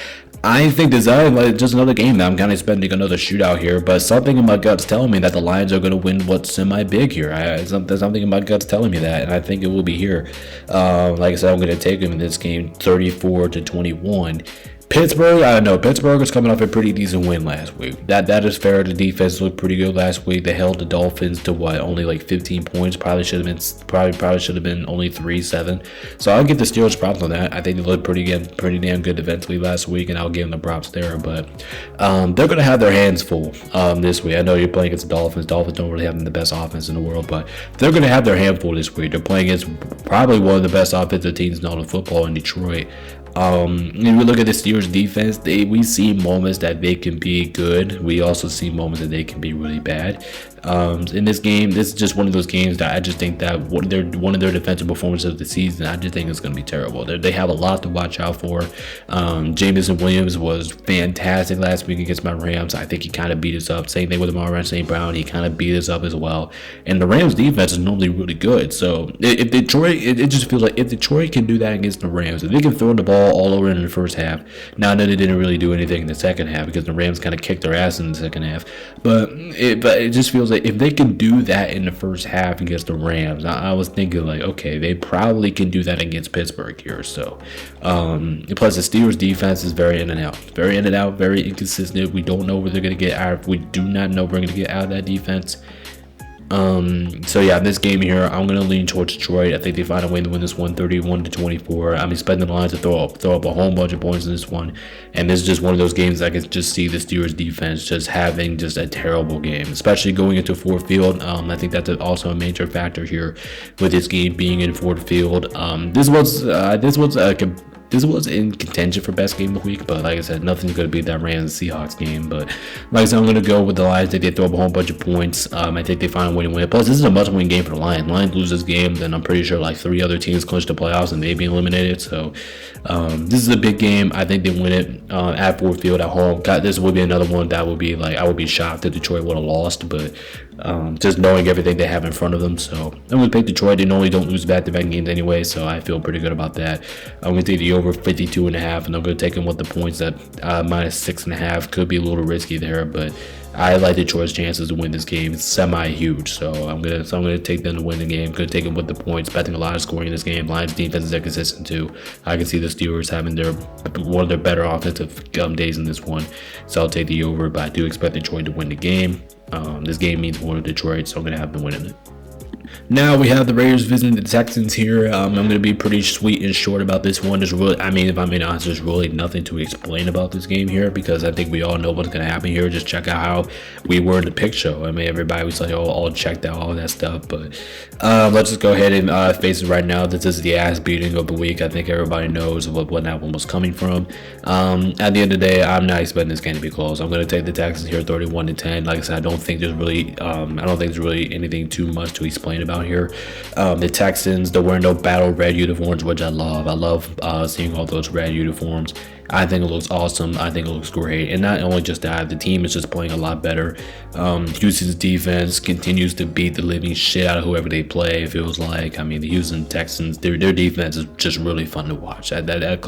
I think this is just another game that I'm kind of expecting another shootout here, but something in my gut's telling me that the Lions are going to win what's semi-big here. Something in my gut's telling me that, and I think it will be here. Like I said, I'm going to take them in this game 34-21. Pittsburgh, I don't know. Pittsburgh is coming off a pretty decent win last week. That is fair. The defense looked pretty good last week. They held the Dolphins to only like 15 points. Probably should have been only 3-7. So I'll give the Steelers props on that. I think they looked pretty damn good defensively last week, and I'll give them the props there. But they're gonna have their hands full this week. I know you're playing against the Dolphins. Dolphins don't really have the best offense in the world, but they're gonna have their hand full this week. They're playing against probably one of the best offensive teams in all of football in Detroit. If we look at the Steelers defense, we see moments that they can be good. We also see moments that they can be really bad. In this game, this is just one of those games that I just think that one of their defensive performances of the season, I just think it's going to be terrible. They have a lot to watch out for. Jameson Williams was fantastic last week against my Rams. I think he kind of beat us up. Same thing with Amon-Ra St. Brown. He kind of beat us up as well. And the Rams defense is normally really good. So if Detroit, it just feels like if Detroit can do that against the Rams, if they can throw the ball all over in the first half, now that they didn't really do anything in the second half because the Rams kind of kicked their ass in the second half. But it just feels like if they can do that in the first half against the Rams, I was thinking like, okay, they probably can do that against Pittsburgh here. So plus the Steelers defense is very in and out, very inconsistent. We don't know where they're going to get out. We do not know we're going to get out of that defense. So yeah, this game here, I'm gonna lean towards Detroit. I think they find a way to win this one, 31-24. I'm expecting the Lions to throw up a whole bunch of points in this one, and this is just one of those games I can just see the Steelers defense just having just a terrible game, especially going into Ford Field. I think that's also a major factor here with this game being in Ford Field. This was in contention for best game of the week, but like I said, nothing's going to beat that Rams Seahawks game. But like I said, I'm going to go with the Lions. I think they throw up a whole bunch of points. I think they find a way to win it. Plus, this is a must-win game for the Lions. Lions lose this game, then I'm pretty sure like 3 other teams clinch the playoffs and they'd be eliminated. So this is a big game. I think they win it at Ford Field at home. This would be another one that would be like, I would be shocked if Detroit would have lost, but just knowing everything they have in front of them. So I'm going to pick Detroit. They normally don't lose back-to-back games anyway, so I feel pretty good about that. I'm going to take the over 52.5, and I'm going to take them with the points at minus 6.5. Could be a little risky there, but I like Detroit's chances to win this game. It's semi-huge, so I'm gonna take them to win the game. Gonna take them with the points. Betting a lot of scoring in this game. Lions defense is inconsistent too. I can see the Steelers having one of their better offensive days in this one, so I'll take the over. But I do expect Detroit to win the game. This game means more to Detroit, so I'm gonna have them winning it. Now we have the Raiders visiting the Texans here. I'm going to be pretty sweet and short about this one. If I'm being honest, there's really nothing to explain about this game here because I think we all know what's going to happen here. Just check out how we were in the pick show. I mean, everybody was like, all checked out, all that stuff. But let's just go ahead and face it right now. This is the ass beating of the week. I think everybody knows what that one was coming from. At the end of the day, I'm not expecting this game to be close. I'm going to take the Texans here 31-10. Like I said, I don't think there's really anything too much to explain about here. The Texans, they're wearing those battle red uniforms, which I love. I love seeing all those red uniforms. I think it looks awesome. I think it looks great. And not only just that, the team is just playing a lot better. Houston's defense continues to beat the living shit out of whoever they play, it feels like. I mean, the Houston Texans, their defense is just really fun to watch. That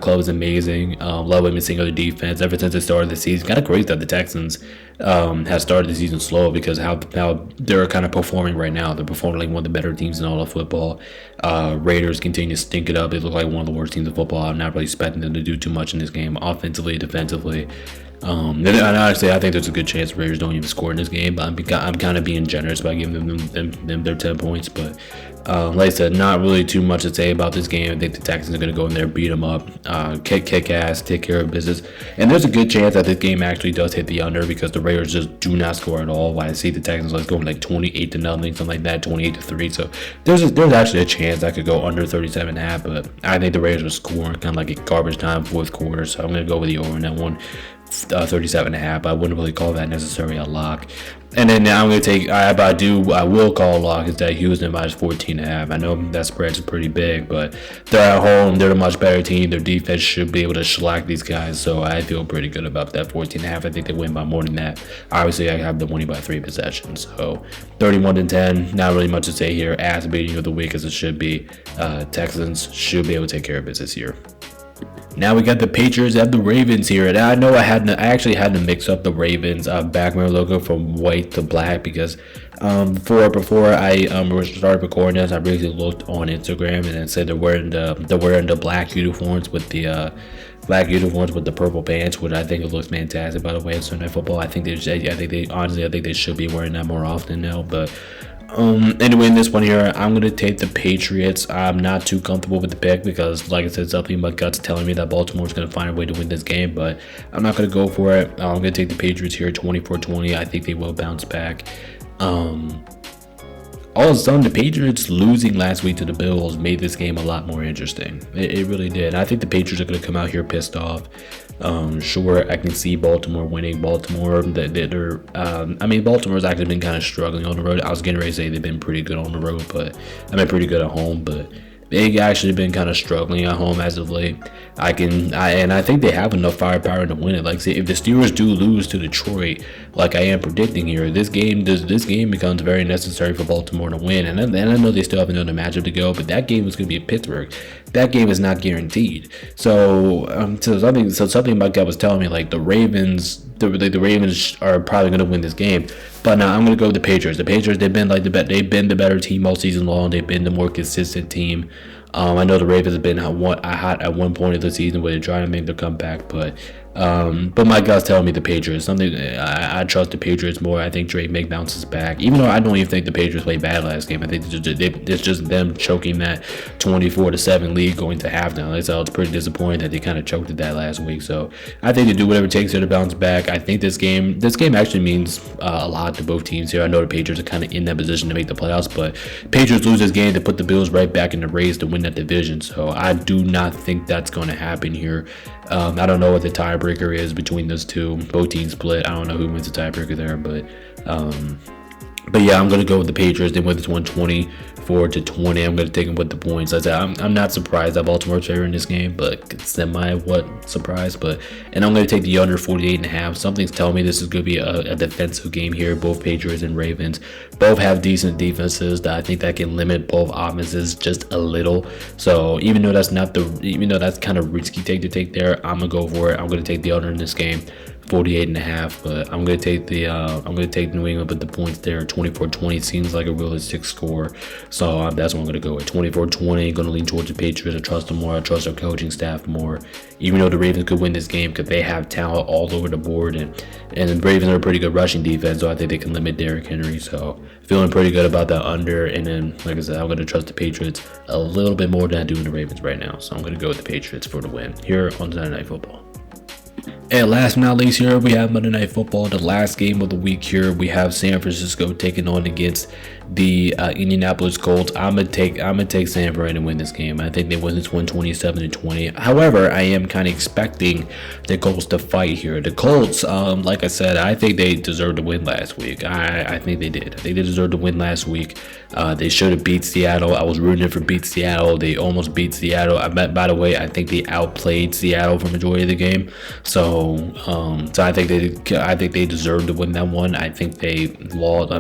club is amazing. Love them seeing other defense ever since the start of the season. Kind of crazy that the Texans have started the season slow because how they're kind of performing right now. They're performing like one of the better teams in all of football. Raiders continue to stink it up. They look like one of the worst teams in football. I'm not really expecting them to do too much in this game, offensively, defensively. And honestly, I think there's a good chance the Raiders don't even score in this game. But I'm kind of being generous by giving them their 10 points. But like I said, not really too much to say about this game. I think the Texans are going to go in there, beat them up, kick ass, take care of business. And there's a good chance that this game actually does hit the under because the Raiders just do not score at all. I see the Texans like going like 28-0, something like that, 28-3. So there's actually a chance that could go under 37.5. But I think the Raiders will score kind of like a garbage time fourth quarter. So I'm going to go with the over in that one. 37.5. I wouldn't really call that necessarily a lock. And then now I'm going to take, I will call a lock is that Houston minus 14.5. I know that spread's pretty big, but they're at home. They're a much better team. Their defense should be able to shellac these guys. So I feel pretty good about that 14.5. I think they win by more than that. Obviously, I have them winning by 3 possessions. So 31-10. Not really much to say here. Ass beating of the week as it should be. Texans should be able to take care of business here. Now we got the Patriots at the Ravens here, and I know I actually had to mix up the Ravens background logo from white to black because before I started recording this, I really looked on Instagram and it said they're wearing the black uniforms with the purple pants, which I think it looks fantastic. By the way, in Sunday Night Football, I think they should be wearing that more often now, but. Anyway, in this one here, I'm going to take the Patriots. I'm not too comfortable with the pick because, like I said, something in my gut's telling me that Baltimore's going to find a way to win this game, but I'm not going to go for it. I'm going to take the Patriots here, 24-20. I think they will bounce back. all of a sudden the Patriots losing last week to the Bills made this game a lot more interesting. It really did. I think the Patriots are going to come out here pissed off. Sure, I can see Baltimore winning. Baltimore's actually been kind of struggling on the road. I was getting ready to say they've been pretty good on the road, but pretty good at home, but they actually been kind of struggling at home as of late. I think they have enough firepower to win it. Like, say, if the Steelers do lose to Detroit, like I am predicting here, this game becomes very necessary for Baltimore to win. And I know they still have another matchup to go, but that game is going to be at Pittsburgh. That game is not guaranteed. So something my gut was telling me, like the Ravens are probably going to win this game. But now I'm going to go with the Patriots. The Patriots, they've been the better team all season long. They've been the more consistent team. I know the Ravens have been hot at one point of the season where they're trying to make their comeback, but my gut's telling me the Patriots. I trust the Patriots more. I think Drake May bounces back, even though I don't even think the Patriots played bad last game. I think it's just them choking that 24-7 lead going to halftime. So it's pretty disappointing that they kind of choked at that last week. So I think they do whatever it takes here to bounce back. I think this game actually means a lot to both teams here. I know the Patriots are kind of in that position to make the playoffs, but Patriots lose this game to put the Bills right back in the race to win that division. So I do not think that's going to happen here. I don't know what the tiebreaker is between those two. Both teams split. I don't know who wins the tiebreaker there, but yeah, I'm going to go with the Patriots. They win this one 24-20. I'm going to take them with the points. I'm not surprised that Baltimore's favoring this game, but surprised. And I'm going to take the under 48.5. Something's telling me this is going to be a defensive game here. Both Patriots and Ravens both have decent defenses that I think that can limit both offenses just a little. So even though that's kind of risky to take there, I'm gonna go for it. I'm gonna take the under in this game. 48.5, but I'm gonna take New England with the points there. 24-20 seems like a realistic score, so that's what I'm gonna go with. 24-20. Gonna lean towards the Patriots. I trust them more. I trust their coaching staff more. Even though the Ravens could win this game because they have talent all over the board, and the Ravens are a pretty good rushing defense, so I think they can limit Derrick Henry. So feeling pretty good about that under. And then, like I said, I'm gonna trust the Patriots a little bit more than I do in the Ravens right now. So I'm gonna go with the Patriots for the win here on Sunday Night Football. And last but not least here, we have Monday Night Football, the last game of the week here. We have San Francisco taking on against the Indianapolis Colts. I'm gonna take San Fran and win this game. I think they win this one 27-20. However, I am kind of expecting the Colts to fight here. The Colts, like I said, I think they deserved to win last week. I think they did. I think they deserved to win last week. They should have beat Seattle. I was rooting for beat Seattle. They almost beat Seattle. By the way, I think they outplayed Seattle for majority of the game. So I think they deserved to win that one. I think they lost.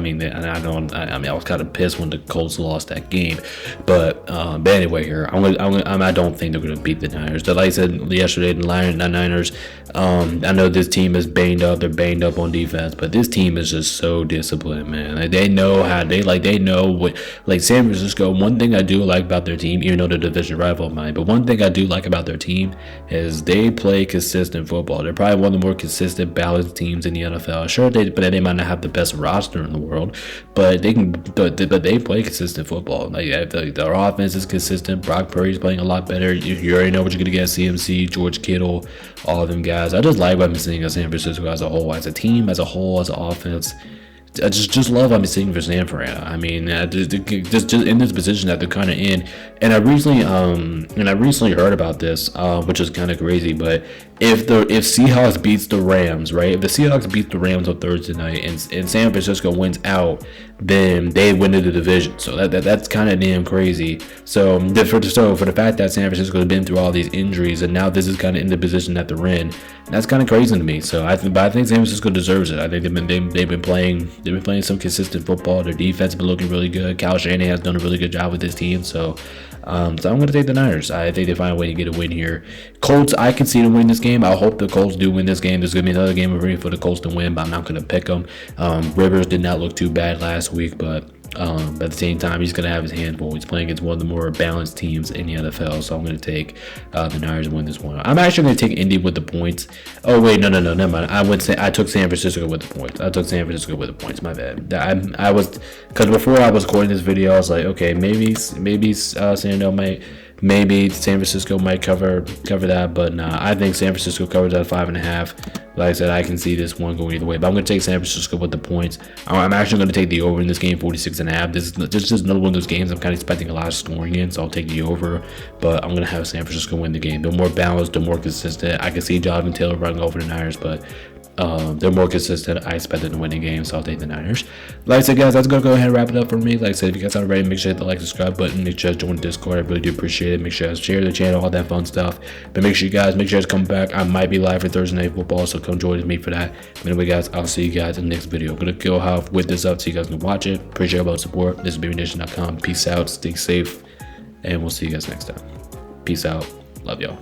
I was kind of pissed when the Colts lost that game, but anyway, here I don't think they're gonna beat the Niners. Like I said yesterday, the Niners. I know this team is banged up. They're banged up on defense, but this team is just so disciplined, man. Like, they know how they know what. Like San Francisco, one thing I do like about their team, even though they're division rival of mine, but one thing I do like about their team is they play consistent football. They're probably one of the more consistent, balanced teams in the NFL. Sure, they might not have the best roster in the world, but they play consistent football. Like their offense is consistent. Brock Purdy's playing a lot better. You already know what you're gonna get. CMC, George Kittle, all of them guys. I just like what I'm seeing of San Francisco as a whole, as a team, as a whole, as an offense. I just love what I'm seeing for San Fran. I mean, just in this position that they're kind of in. And I recently heard about this, which is kind of crazy. But if Seahawks beats the Rams, right? If the Seahawks beat the Rams on Thursday night and San Francisco wins out, then they win the division. So that's kind of damn crazy. So for the fact that San Francisco has been through all these injuries and now this is kind of in the position that they're in, that's kind of crazy to me. So I think San Francisco deserves it. I think they've been playing some consistent football. Their defense has been looking really good. Kyle Shanahan has done a really good job with this team. So I'm going to take the Niners. I think they find a way to get a win here. Colts, I can see them win this game. I hope the Colts do win this game. There's going to be another game of for the Colts to win, but I'm not going to pick them. Rivers did not look too bad last week, but at the same time, he's going to have his hands full. He's playing against one of the more balanced teams in the NFL, so I'm going to take the Niners and win this one. I'm actually going to take Indy with the points. Oh, wait, no, never mind. I took San Francisco with the points. My bad. Because before I was recording this video, I was like, okay, maybe Sandel might Maybe San Francisco might cover that, but nah, I think San Francisco covers at 5.5. Like I said, I can see this one going either way, but I'm going to take San Francisco with the points. I'm actually going to take the over in this game, 46.5. This is just another one of those games I'm kind of expecting a lot of scoring in, so I'll take the over, but I'm going to have San Francisco win the game. They're more balanced, they're more consistent. I can see Jonathan Taylor running over the Niners, but they're more consistent. I expect them to win the game, so I'll take the Niners. Like I said, guys, that's going to go ahead and wrap it up for me. Like I said, if you guys aren't already, make sure to hit the like, subscribe button. Make sure to join the Discord. I really do appreciate it. Make sure to share the channel, all that fun stuff. But make sure to come back. I might be live for Thursday Night Football, so come join me for that. But anyway, guys, I'll see you guys in the next video. I'm going to go off with this up so you guys can watch it. Appreciate all the support. This is BabyNation.com. Peace out. Stay safe. And we'll see you guys next time. Peace out. Love y'all.